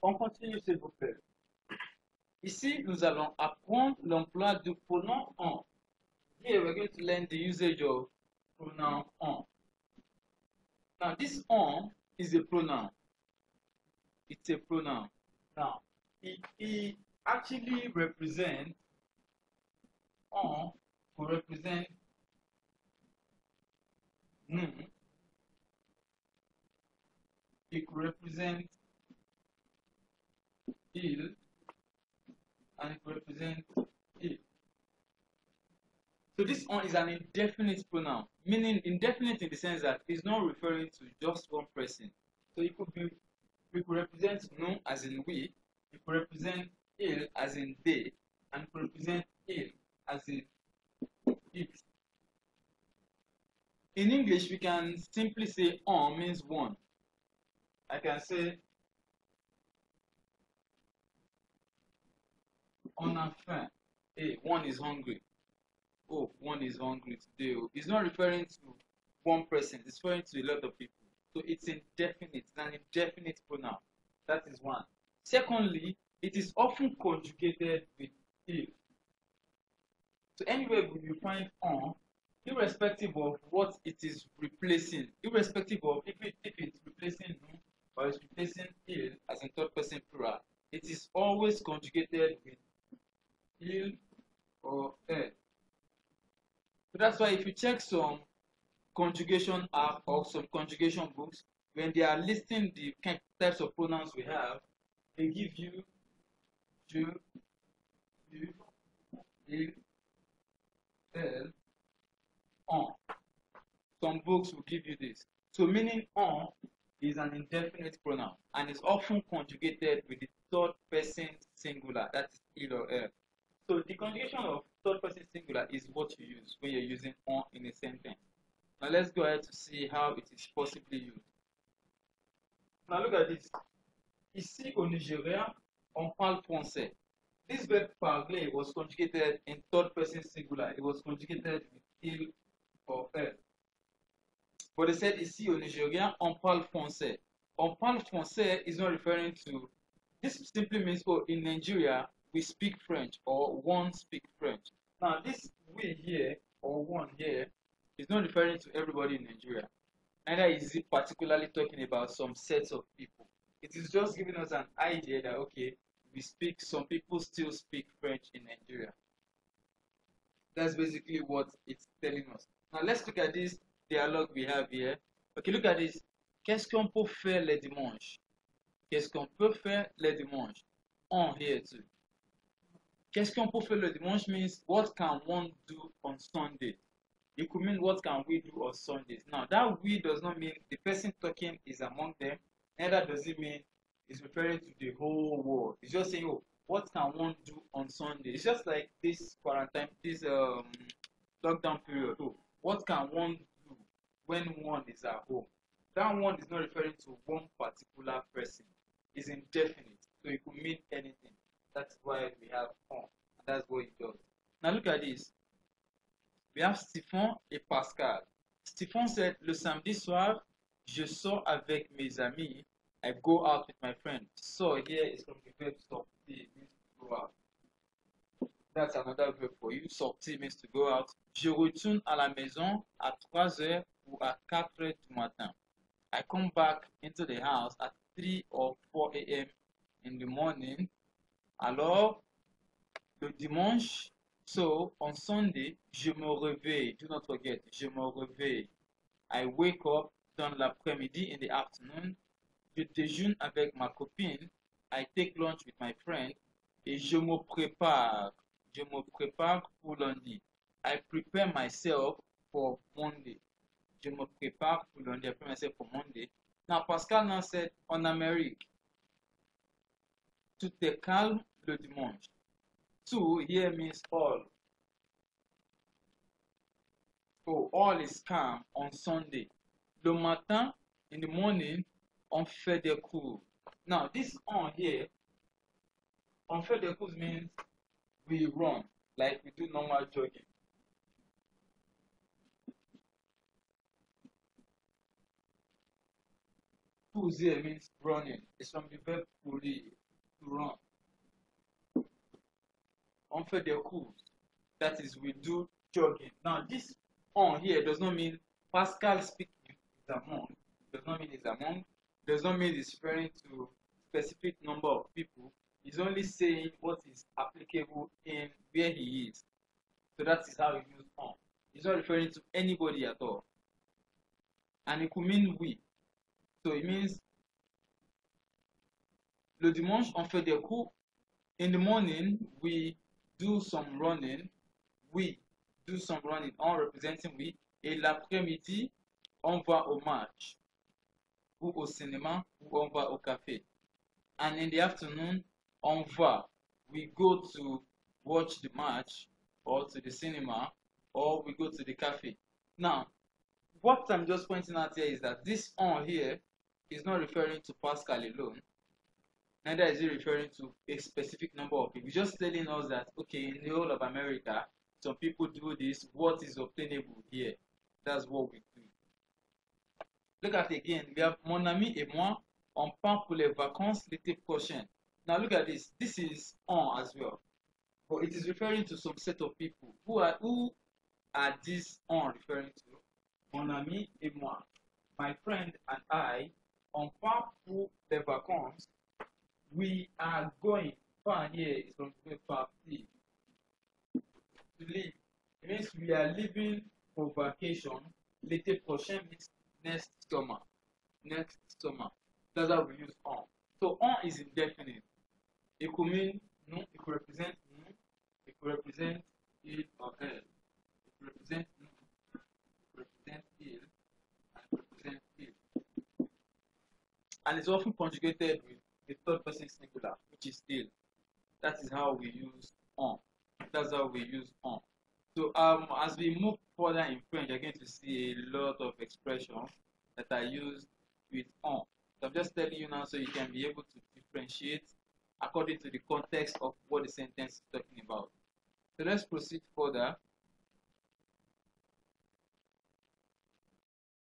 On continue, s'il vous plaît. Ici, nous allons apprendre l'emploi du pronom on. Here, we're going to learn the usage of pronoun on. Now, this on is a pronoun. It's a pronoun. Now, it actually represents on to represent nous. It could represent il, and it could represent it. So this on is an indefinite pronoun, meaning indefinite in the sense that it's not referring to just one person. So it could be, we could represent nous as in we, it could represent il as in they, and it could represent il as in it. In English, we can simply say on means one. I can say on a faim. Hey, one is hungry. Oh, one is hungry today. It's not referring to one person, it's referring to a lot of people. So it's indefinite, it's an indefinite pronoun. That is one. Secondly, it is often conjugated with if. So anywhere you find on, irrespective of what it is replacing, irrespective of if it's replacing nous or it's replacing il as in third person plural, it is always conjugated with il or elle. So that's why if you check some conjugation app or some conjugation books, when they are listing the types of pronouns we have, they give you je, tu, il, elle, on. Some books will give you this. So meaning on is an indefinite pronoun and is often conjugated with the third person singular, that is il or elle. So the conjugation of third person singular is what you use when you're using on in a sentence. Now let's go ahead to see how it is possibly used. Now look at this. Ici au Nigeria, on parle français. This verb parler was conjugated in third person singular. It was conjugated with il or elle. But they said ici au Nigeria, on parle français. On parle français is not referring to, this simply means, oh, in Nigeria, we speak French or one speak French. Now, this we here or one here is not referring to everybody in Nigeria. Neither is it particularly talking about some sets of people. It is just giving us an idea that, okay, some people still speak French in Nigeria. That's basically what it's telling us. Now, let's look at this dialogue we have here. Okay, look at this. Qu'est-ce qu'on peut faire les dimanches? Qu'est-ce qu'on peut faire les dimanches? On here too. Qu'est-ce qu'on peut faire le dimanche means what can one do on Sunday? It could mean what can we do on Sundays. Now that we does not mean the person talking is among them, neither does it mean it's referring to the whole world. It's just saying, oh, what can one do on Sunday? It's just like this quarantine, this lockdown period. Oh, what can one do when one is at home? That one is not referring to one particular person. It's indefinite, so it could mean anything. That's why we have on, and that's what it does. Now look at this. We have Stephen et Pascal. Stephen said, le samedi soir, je sors avec mes amis. I go out with my friend. So here is from the verb sortir, means to go out. That's another verb for you. Sortir means to go out. Je retourne à la maison à 3 heures ou à 4 heures du matin. I come back into the house at 3 or 4 a.m. in the morning. Alors, le dimanche, so on Sunday, je me réveille. Do not forget, je me réveille. I wake up dans l'après-midi, in the afternoon. Je déjeune avec ma copine. I take lunch with my friend. Et je me prépare. Je me prépare pour lundi. I prepare myself for Monday. Je me prépare pour lundi. I prepare myself for Monday. Now, Pascal now said, en Amérique, tout est calme le dimanche. Two here means all. So all is calm on Sunday. Le matin, in the morning, on fait des cours. Now this on here, on fait des cours means we run, like we do normal jogging. Course here means running. It's from the verb courir, to run. On fait des courses. That is, we do jogging. Now, this on here does not mean Pascal speaking is among. Does not mean it's among. Does not mean it's referring to specific number of people. He's only saying what is applicable in where he is. So that is how we use on. He's not referring to anybody at all. And it could mean we. So it means le dimanche on fait des cours. In the morning we do some running. We do some running. On representing we. Et l'après-midi on va au match ou au cinéma ou on va au café. And in the afternoon on va. We go to watch the match or to the cinema or we go to the cafe. Now, what I'm just pointing out here is that this on here is not referring to Pascal alone. Neither is it referring to a specific number of people. It's just telling us that, okay, in the whole of America, some people do this. What is obtainable here? That's what we do. Look at it again. We have mon ami et moi, on part pour les vacances l'été prochain. Now look at this. This is on as well. But it is referring to some set of people. Who are these on referring to? Mon ami et moi. My friend and I, on part pour les vacances. We are going. Part here is from the party. To leave. It means we are leaving for vacation. L'été prochain means next summer. Next summer. That's how we use on. So on is indefinite. It could mean no, it could represent no, it could represent il or elle. It could represent no, it could represent il, and it could represent il. And it's often conjugated with the third person singular, which is il. That is how we use on. That's how we use on. So as we move further in French, you're going to see a lot of expressions that are used with on. So I'm just telling you now so you can be able to differentiate according to the context of what the sentence is talking about. So let's proceed further.